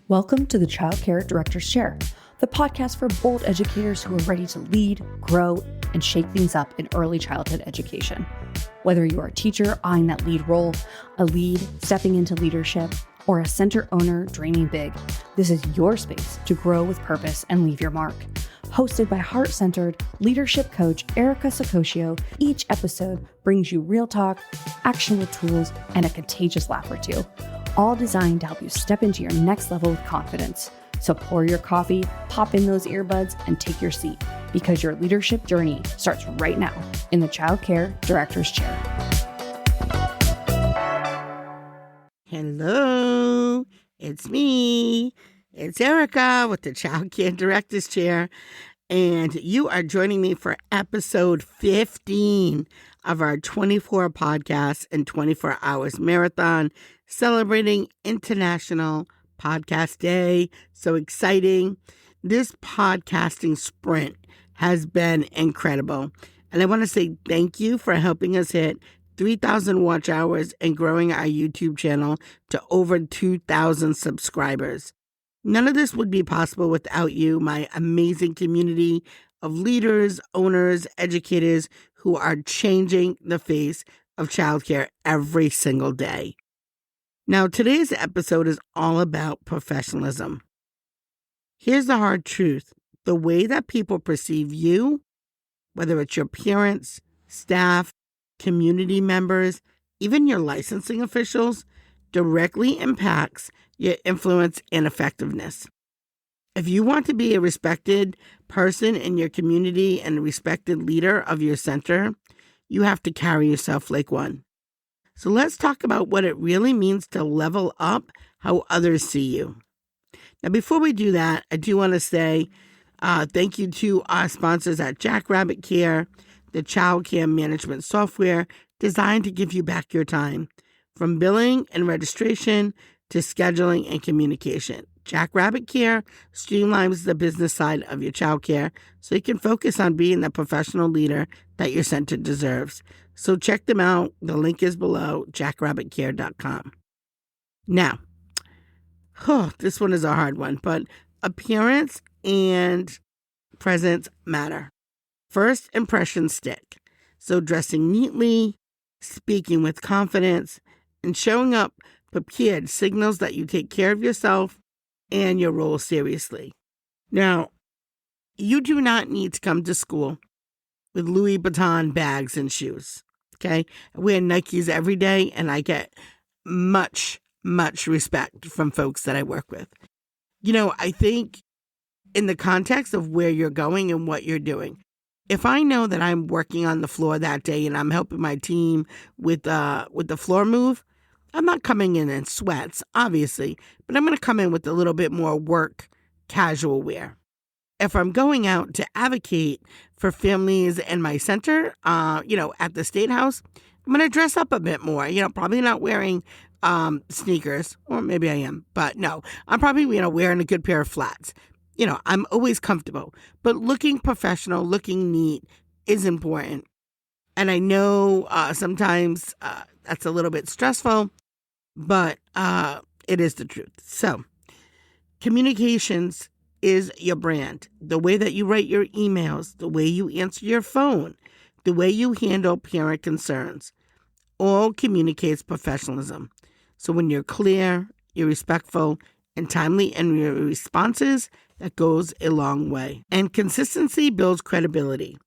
Welcome to the Childcare Director's Chair, the podcast for bold educators who are ready to lead, grow, and shake things up in early childhood education. Whether you're a teacher eyeing that lead role, a lead stepping into leadership, or a center owner dreaming big, this is your space to grow with purpose and leave your mark. Hosted by heart-centered leadership coach Erica Saccoccio, each episode brings you real talk, actionable tools, and a contagious laugh or two, all designed to help you step into your next level with confidence. So pour your coffee, pop in those earbuds, and take your seat, because your leadership journey starts right now in the Childcare Director's Chair. Hello, it's me. It's Erica with the Childcare Director's Chair, and you are joining me for episode 15 of our 24 podcasts and 24 hours marathon celebrating International Podcast Day. So exciting. This podcasting sprint has been incredible, and I want to say thank you for helping us hit 3,000 watch hours and growing our YouTube channel to over 2,000 subscribers. None of this would be possible without you, my amazing community of leaders, owners, educators who are changing the face of childcare every single day. Now, today's episode is all about professionalism. Here's the hard truth. The way that people perceive you, whether it's your parents, staff, community members, even your licensing officials, directly impacts your influence and effectiveness. If you want to be a respected person in your community and a respected leader of your center, you have to carry yourself like one. So let's talk about what it really means to level up how others see you. Now, before we do that, I do want to say thank you to our sponsors at Jackrabbit Care, the child care management software designed to give you back your time, from billing and registration to scheduling and communication. Jackrabbit Care streamlines the business side of your child care so you can focus on being the professional leader that your center deserves. So check them out. The link is below, jackrabbitcare.com. Now, this one is a hard one, but appearance and presence matter. First impressions stick. So dressing neatly, speaking with confidence, and showing up prepared signals that you take care of yourself and your role seriously. Now, you do not need to come to school with Louis Vuitton bags and shoes, okay? I wear Nikes every day, and I get much respect from folks that I work with. I think in the context of where you're going and what you're doing, if I know that I'm working on the floor that day and I'm helping my team with the floor move, I'm not coming in sweats, obviously, but I'm going to come in with a little bit more work casual wear. If I'm going out to advocate for families in my center, at the State House, I'm going to dress up a bit more. Probably not wearing sneakers, or maybe I am, but no, I'm probably wearing a good pair of flats. I'm always comfortable, but looking professional, looking neat is important. And I know sometimes that's a little bit stressful, but it is the truth. So communications is your brand. The way that you write your emails, the way you answer your phone, the way you handle parent concerns, all communicates professionalism. So when you're clear, you're respectful, and timely in your responses, that goes a long way. And consistency builds credibility.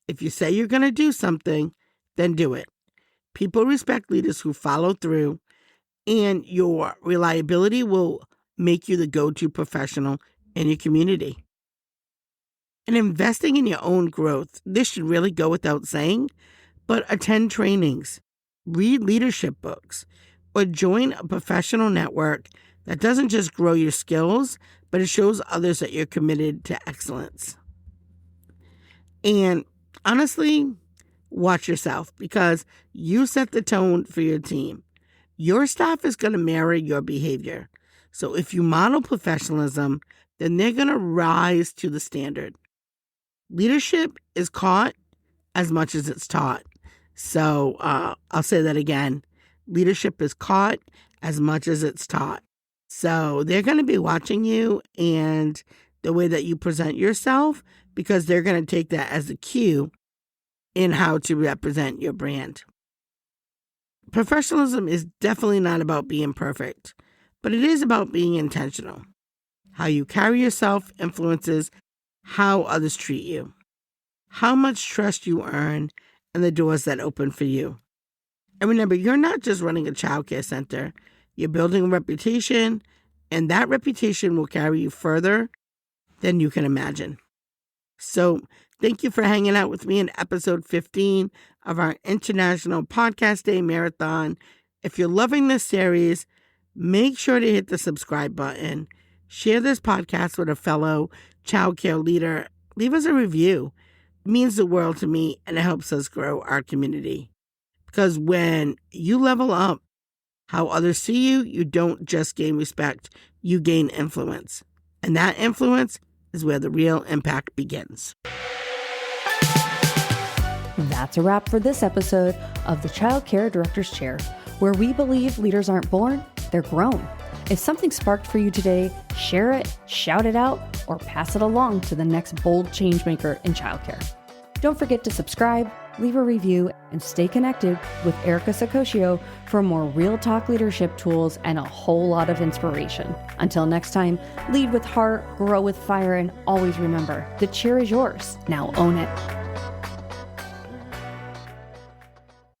If you say you're going to do something, then do it. People respect leaders who follow through, and your reliability will make you the go-to professional in your community. And investing in your own growth, this should really go without saying, but attend trainings, read leadership books, or join a professional network that doesn't just grow your skills, but it shows others that you're committed to excellence. And honestly, watch yourself, because you set the tone for your team. Your staff is going to mirror your behavior. So if you model professionalism, then they're going to rise to the standard. Leadership is caught as much as it's taught. So I'll say that again. Leadership is caught as much as it's taught. So they're going to be watching you and the way that you present yourself, because they're going to take that as a cue in how to represent your brand. Professionalism is definitely not about being perfect, but it is about being intentional. How you carry yourself influences how others treat you, how much trust you earn, and the doors that open for you. And remember, you're not just running a childcare center. You're building a reputation, and that reputation will carry you further than you can imagine. So thank you for hanging out with me in episode 15 of our International Podcast Day Marathon. If you're loving this series, make sure to hit the subscribe button. Share this podcast with a fellow childcare leader. Leave us a review. It means the world to me, and it helps us grow our community. Because when you level up how others see you, you don't just gain respect, you gain influence. And that influence is where the real impact begins. That's a wrap for this episode of the Childcare Director's Chair, where we believe leaders aren't born, they're grown. If something sparked for you today, share it, shout it out, or pass it along to the next bold changemaker in childcare. Don't forget to subscribe, leave a review, and stay connected with Erica Saccoccio for more real talk leadership tools and a whole lot of inspiration. Until next time, lead with heart, grow with fire, and always remember, the chair is yours. Now own it.